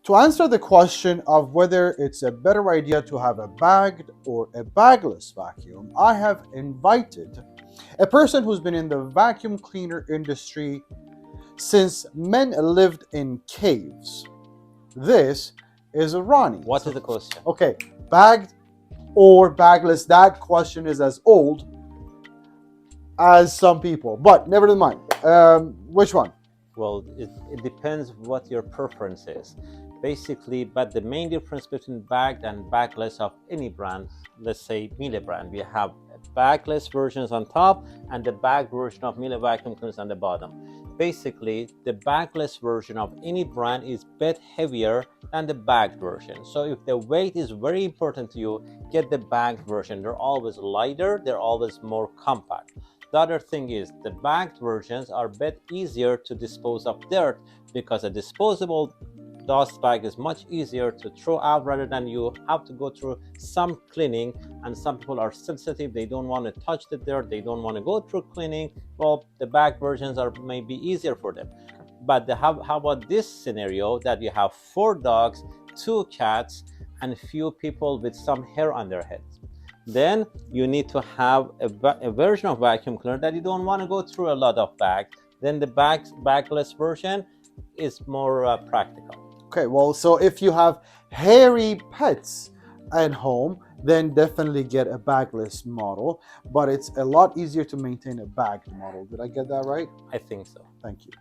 To answer the question of whether it's a better idea to have a bagged or a bagless vacuum, I have invited a person who's been in the vacuum cleaner industry since men lived in caves. This is Ronnie. What is the question? Okay, bagged or bagless, that question is as old as some people, but never mind. Which one? Well, it depends what your preference is. Basically, but the main difference between bagged and bagless of any brand, let's say Miele brand, we have bagless versions on top and the bagged version of Miele vacuum cleaners on the bottom. Basically, the bagless version of any brand is a bit heavier than the bagged version. So if the weight is very important to you, get the bagged version. They're always lighter, they're always more compact. The other thing is the bagged versions are a bit easier to dispose of dirt because a disposable dust bag is much easier to throw out rather than you have to go through some cleaning, and some people are sensitive, they don't want to touch the dirt, they don't want to go through cleaning. Well, the bag versions are maybe easier for them. But how about this scenario that you have 4 dogs, 2 cats, and few people with some hair on their heads? Then you need to have a version of vacuum cleaner that you don't want to go through a lot of bags. Then the bagless version is more practical. Okay, well, so if you have hairy pets at home, then definitely get a bagless model, but it's a lot easier to maintain a bagged model. Did I get that right? I think so. Thank you.